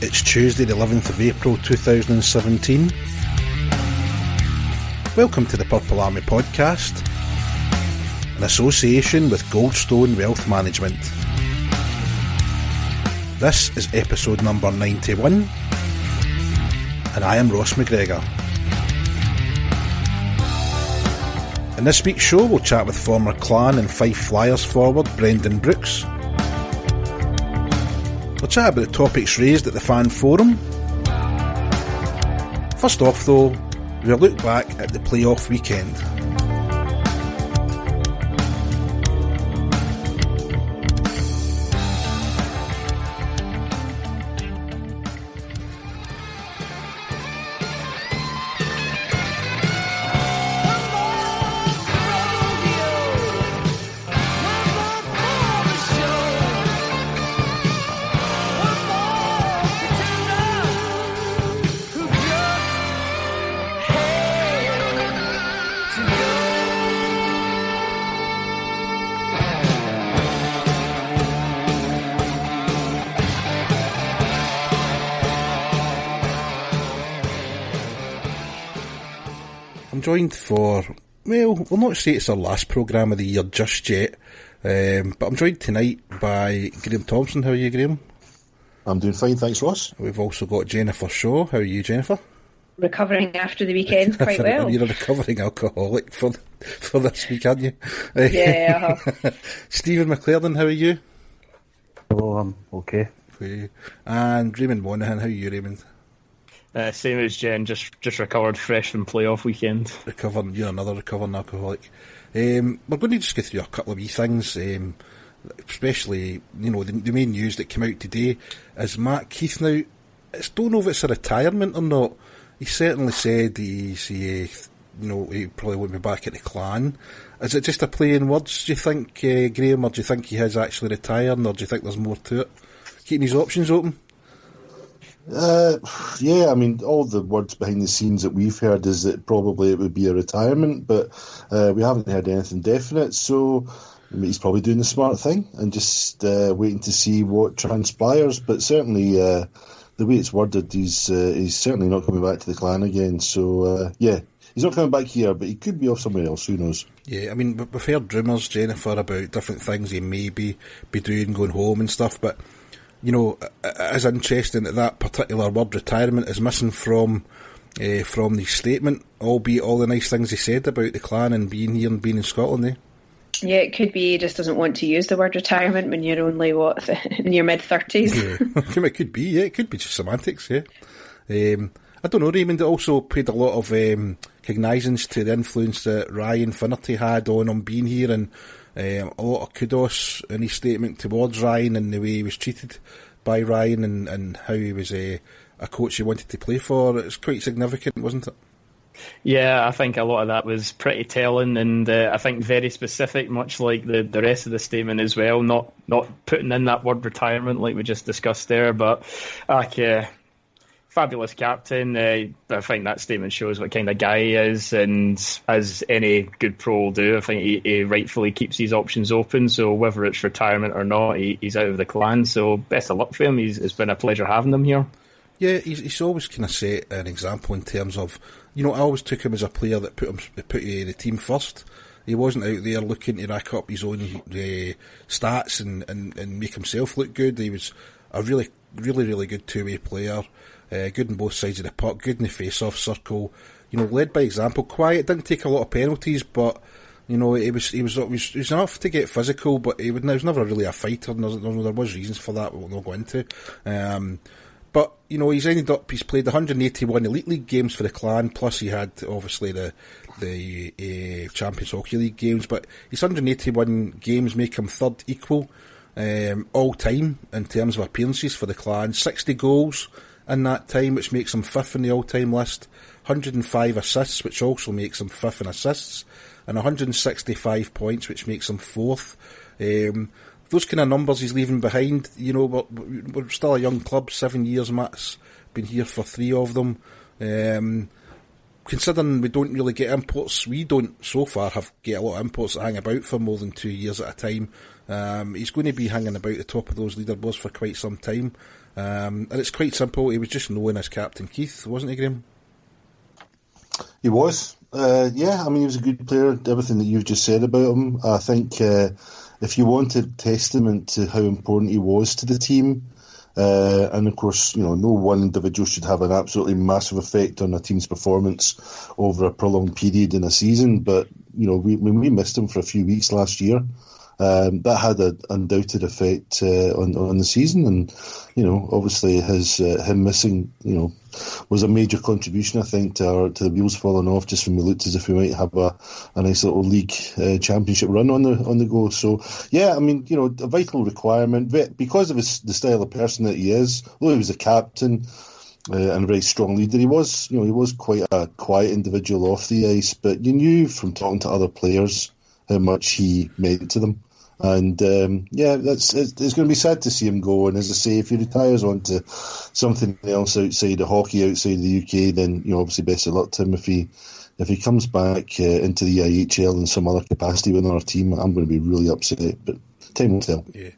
It's Tuesday the 11th of April 2017. Welcome to the Purple Army podcast, in association with Goldstone Wealth Management. This is episode number 91, and I am Ross McGregor. In this week's show, we'll chat with former Clan and Fife Flyers forward Brendan Brooks. We'll chat about the topics raised at the fan forum. First off though, we'll look back at the playoff weekend. I'm joined for, well, we'll not say it's our last programme of the year just yet, but I'm joined tonight by Graham Thompson. How are you, Graham? I'm doing fine, thanks, Ross. We've also got Jennifer Shaw. How are you, Jennifer? Recovering after the weekend quite well. You're a recovering alcoholic for this week, aren't you? Yeah. Stephen McLaren, how are you? Hello, I'm okay. And Raymond Monaghan, how are you, Raymond? Same as Jen, just recovered fresh from playoff weekend. You're another recovering alcoholic. We're going to just go through a couple of wee things, especially, the main news that came out today is Matt Keith now. I don't know if it's a retirement or not. He certainly said he probably won't be back at the Clan. Is it just a play in words, do you think, Graham, or do you think he has actually retired, or do you think there's more to it? Keeping his options open? Yeah, I mean, all the words behind the scenes that we've heard is that probably it would be a retirement, but we haven't heard anything definite, so he's probably doing the smart thing and just waiting to see what transpires. But certainly, the way it's worded, he's certainly not coming back to the Clan again, so yeah, he's not coming back here, but he could be off somewhere else, who knows. Yeah, I mean, we've heard rumours, Jennifer, about different things he may be doing, going home and stuff, but it is interesting that particular word retirement is missing from the statement, albeit all the nice things he said about the Clan and being here and being in Scotland, eh? Yeah, it could be he just doesn't want to use the word retirement when you're only, in your mid-30s. Yeah, it could be, yeah, it could be just semantics, yeah. I don't know, Raymond also paid a lot of cognizance to the influence that Ryan Finnerty had on him being here, and a lot of kudos in his statement towards Ryan and the way he was treated by Ryan and how he was a coach he wanted to play for. It's quite significant, wasn't it? Yeah, I think a lot of that was pretty telling, and I think very specific, much like the rest of the statement as well. Not putting in that word retirement like we just discussed there, but fabulous captain. I think that statement shows what kind of guy he is, and as any good pro will do, I think he rightfully keeps his options open. So whether it's retirement or not, he's out of the Clan. So best of luck for him. It's been a pleasure having him here. Yeah, he's always kind of set an example in terms of, I always took him as a player that put the team first. He wasn't out there looking to rack up his own stats and make himself look good. He was a really, really, really good two-way player. Good on both sides of the puck, good in the face-off circle, led by example, quiet, didn't take a lot of penalties, but he was enough to get physical, but he was never really a fighter, and there was reasons for that we'll not go into. But he's played 181 Elite League games for the Clan, plus he had obviously the Champions Hockey League games, but his 181 games make him third equal all time in terms of appearances for the Clan. 60 goals in that time, which makes him fifth in the all-time list. 105 assists, which also makes him fifth in assists, and 165 points, which makes him fourth. Those kind of numbers he's leaving behind, we're still a young club, 7 years, Matt's been here for 3 of them. Considering we don't really get imports, we don't so far get a lot of imports that hang about for more than 2 years at a time. He's going to be hanging about the top of those leaderboards for quite some time. And it's quite simple. He was just known as Captain Keith, wasn't he, Graham? He was. Yeah, I mean, he was a good player. Everything that you've just said about him. I think if you wanted testament to how important he was to the team, and of course, no one individual should have an absolutely massive effect on a team's performance over a prolonged period in a season. But we missed him for a few weeks last year. That had an undoubted effect on the season, and obviously him missing was a major contribution, I think, to the wheels falling off, just when we looked as if we might have a nice little league championship run on the go. So yeah, I mean, a vital requirement because of the style of person that he is. Although he was a captain and a very strong leader, he was quite a quiet individual off the ice, but you knew from talking to other players how much he meant to them. And it's going to be sad to see him go. And as I say, if he retires onto something else outside of hockey, outside the UK, then obviously best of luck to him. If he comes back into the IHL in some other capacity within our team, I'm going to be really upset. But time will tell. Yeah,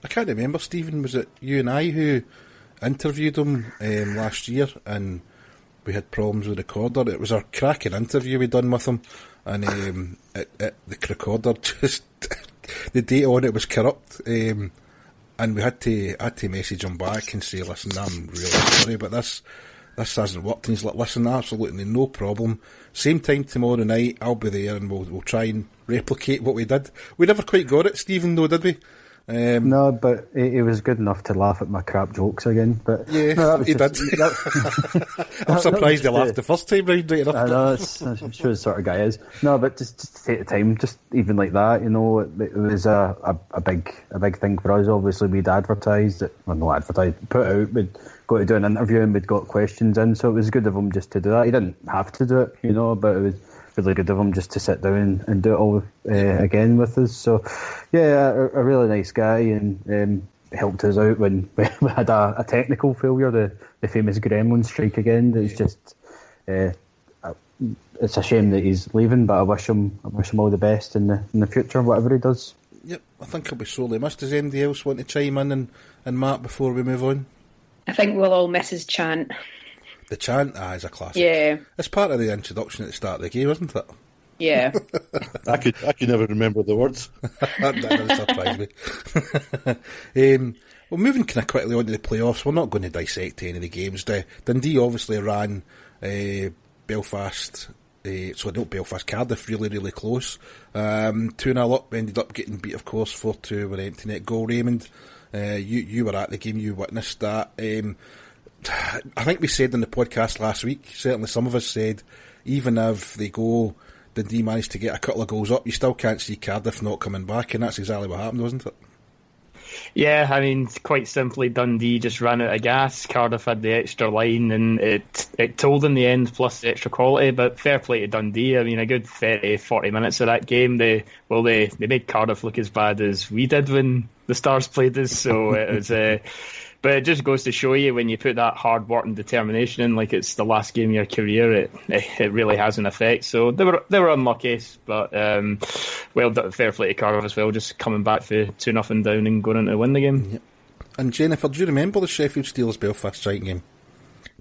I can't remember, Stephen. Was it you and I who interviewed him last year, and we had problems with the recorder? It was our cracking interview we done with him, and the recorder just. The data on it was corrupt, and we had to message him back and say, listen, I'm really sorry, but this hasn't worked. And he's like, listen, absolutely no problem. Same time tomorrow night, I'll be there, and we'll try and replicate what we did. We never quite got it, Stephen, though, did we? No, but he was good enough to laugh at my crap jokes again. But yeah, no, he did. I'm surprised he laughed the first time round. Right enough. I know, I'm sure the sort of guy is. No, but just to take the time, just even like that, it was a big thing for us. Obviously, we'd advertised it, well, not advertised, put out. We'd got to do an interview and we'd got questions in, so it was good of him just to do that. He didn't have to do it, but it was really good of him just to sit down and do it all again with us. So yeah, a really nice guy, and helped us out when we had a technical failure, the famous gremlin strike again. It's just it's a shame that he's leaving, but I wish him all the best in the future, whatever he does. Yep, I think he'll be sorely missed. Does anybody else want to chime in and Matt before we move on? I think we'll all miss his chant. The chant, is a classic. Yeah. It's part of the introduction at the start of the game, isn't it? Yeah. I could never remember the words. That doesn't surprise me. Well, moving kind of quickly on to the playoffs, we're not going to dissect any of the games. Dundee obviously ran Belfast, Cardiff really, really close. 2-0 up, ended up getting beat, of course, 4-2 with an empty net goal. Raymond, you were at the game, you witnessed that. I think we said in the podcast last week, certainly some of us said, even if Dundee managed to get a couple of goals up, you still can't see Cardiff not coming back, and that's exactly what happened, wasn't it? Yeah, I mean, quite simply, Dundee just ran out of gas. Cardiff had the extra line, and it told in the end, plus the extra quality. But fair play to Dundee. I mean, a good 30-40 minutes of that game, they made Cardiff look as bad as we did when the Stars played us. So it was. But it just goes to show you, when you put that hard work and determination in, like it's the last game of your career, it really has an effect. So they were unlucky, but fair play to Cardiff as well, just coming back for 2-0 down and going on to win the game. Yep. And Jennifer, do you remember the Sheffield Steelers Belfast Giant game?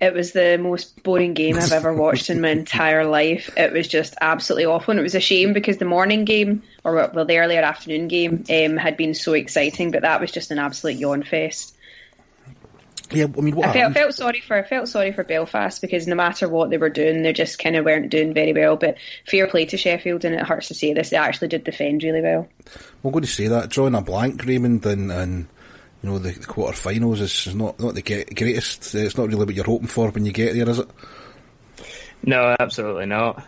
It was the most boring game I've ever watched in my entire life. It was just absolutely awful, and it was a shame because the morning game, or the earlier afternoon game, had been so exciting, but that was just an absolute yawn fest. Yeah, I mean, I felt sorry for Belfast, because no matter what they were doing, they just kind of weren't doing very well. But fair play to Sheffield, and it hurts to say this, they actually did defend really well. I'm going to say that drawing a blank, Raymond, and the quarter-finals is not the greatest. It's not really what you're hoping for when you get there, is it? No, absolutely not.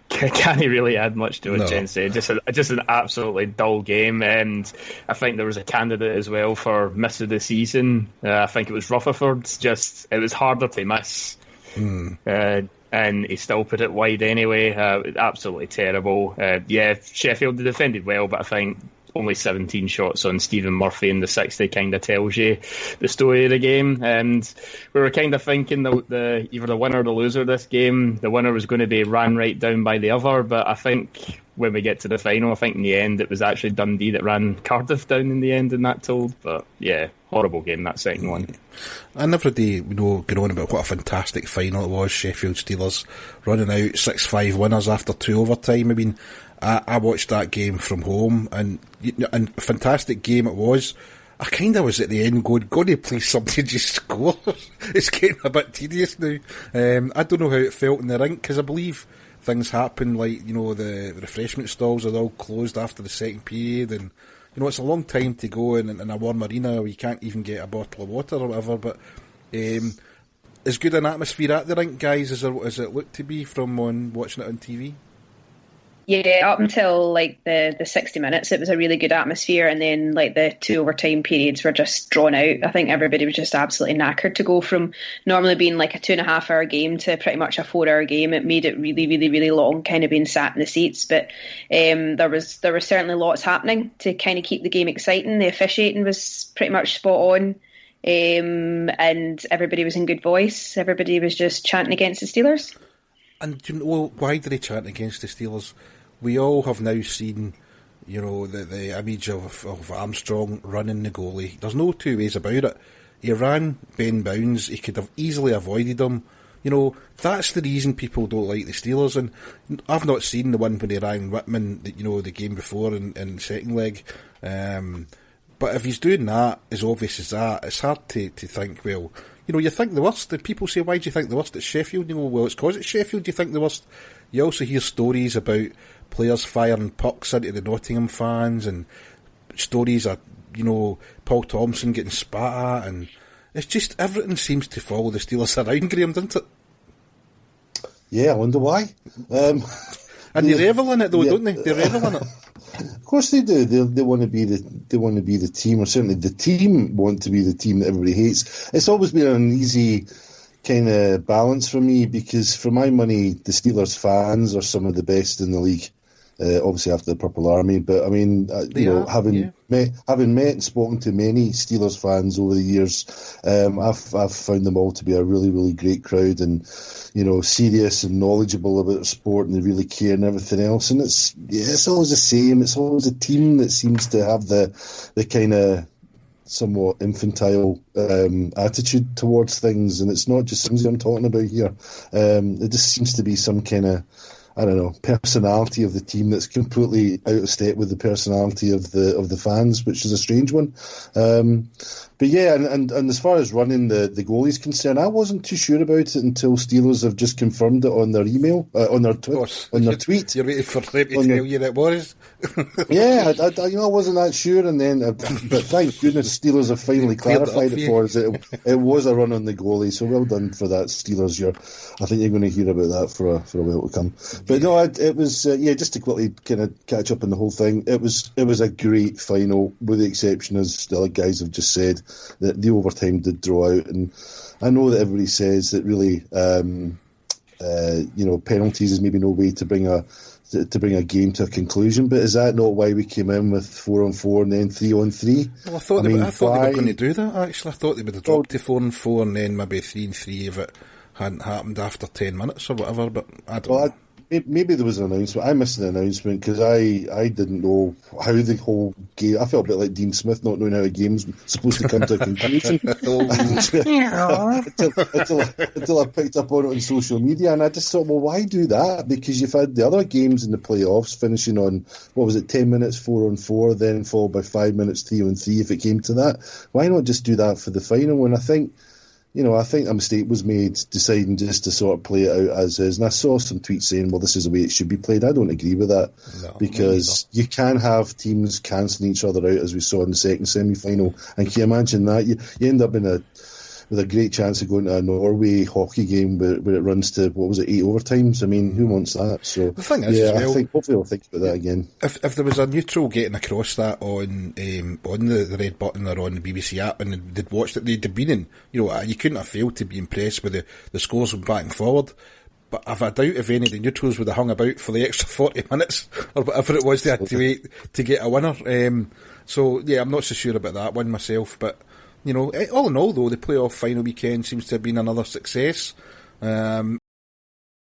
Can't really add much to it, Jen said. Just an absolutely dull game, and I think there was a candidate as well for miss of the season. I think it was Rutherford. It was harder to miss, and he still put it wide anyway. Absolutely terrible. Sheffield defended well, but I think only 17 shots on Stephen Murphy in the 60 kind of tells you the story of the game. And we were kind of thinking the either the winner or the loser of this game, the winner was going to be ran right down by the other, but I think when we get to the final, I think in the end it was actually Dundee that ran Cardiff down in the end in that told. But yeah, horrible game, that second one. And every day, going on about what a fantastic final it was. Sheffield Steelers running out 6-5 winners after 2 overtime. I mean, I watched that game from home, and a fantastic game it was. I kind of was at the end going, God, please somebody just score. It's getting a bit tedious now. I don't know how it felt in the rink, because I believe things happen, like, the refreshment stalls are all closed after the second period, and it's a long time to go in a warm arena where you can't even get a bottle of water or whatever. But as good an atmosphere at the rink, guys, as it looked to be from watching it on TV? Yeah, up until the 60 minutes, it was a really good atmosphere, and then the 2 overtime periods were just drawn out. I think everybody was just absolutely knackered to go from normally being a 2.5 hour game to pretty much a 4 hour game. It made it really, really, really long, kind of being sat in the seats. But there was certainly lots happening to kind of keep the game exciting. The officiating was pretty much spot on. And everybody was in good voice. Everybody was just chanting against the Steelers. And why did they chant against the Steelers? We all have now seen, the image of Armstrong running the goalie. There's no two ways about it. He ran Ben Bounds. He could have easily avoided him. That's the reason people don't like the Steelers. And I've not seen the one when he ran Whitman, the game before in the second leg. But if he's doing that, as obvious as that, it's hard to think, well, you think the worst. And people say, why do you think the worst? It's Sheffield. Well, it's because it's Sheffield you think the worst. You also hear stories about players firing pucks into the Nottingham fans, and stories of, Paul Thompson getting spat at, and it's just everything seems to follow the Steelers around, Graham, doesn't it? Yeah, I wonder why. And they revel in it, though, don't they? They revel in it. Of course they do. They want to be the team, or certainly the team want to be the team that everybody hates. It's always been an easy kind of balance for me, because for my money, the Steelers fans are some of the best in the league. Obviously after the Purple Army, but I mean, having met and spoken to many Steelers fans over the years, I've found them all to be a really, really great crowd, and serious and knowledgeable about sport, and they really care and everything else. And it's always the same. It's always a team that seems to have the kind of somewhat infantile attitude towards things, and it's not just things I'm talking about here. It just seems to be some kind of, I don't know, personality of the team that's completely out of step with the personality of the fans, which is a strange one. But yeah, and as far as running the goalie's concerned, I wasn't too sure about it until Steelers have just confirmed it on their email, on their tweet. You're waiting for them to tell you that was. Yeah, I wasn't that sure, and then, but thank goodness Steelers have finally clarified it for us. It was a run on the goalie, so well done for that, Steelers. I think you're going to hear about that for a while to come. But no, it was just to quickly kind of catch up on the whole thing. It was a great final, with the exception, as the other guys have just said, that the overtime did draw out. And I know that everybody says that really, penalties is maybe no way to bring a game to a conclusion. But is that not why we came in with 4-on-4 and then 3-on-3? Well, I thought they were going to do that. Actually, I thought they would have dropped to 4-on-4 and then maybe 3-3 if it hadn't happened after 10 minutes or whatever. But I don't know. Maybe there was an announcement. I missed the announcement because I didn't know how the whole game. I felt a bit like Dean Smith not knowing how a game's supposed to come to a conclusion until I picked up on it on social media, and I just thought, well, why do that? Because you've had the other games in the playoffs finishing on 10 minutes 4-on-4, then followed by 5 minutes 3-on-3 if it came to that. Why not just do that for the final? And I think a mistake was made deciding just to sort of play it out as is. And I saw some tweets saying, well, this is the way it should be played. I don't agree with that, because you can have teams cancelling each other out, as we saw in the second semi-final. And can you imagine that? You end up with a great chance of going to a Norway hockey game where it runs to, 8 overtimes? I mean, who wants that? So the thing is, I think hopefully we'll think about that again. If there was a neutral getting across that on the red button or on the BBC app, and they'd watched it, they'd have been in, you couldn't have failed to be impressed with the scores from back and forward. but I've a doubt if any of the neutrals would have hung about for the extra 40 minutes or whatever it was they had to wait to get a winner. So yeah, I'm not so sure about that one myself, but all in all though, the playoff final weekend seems to have been another success.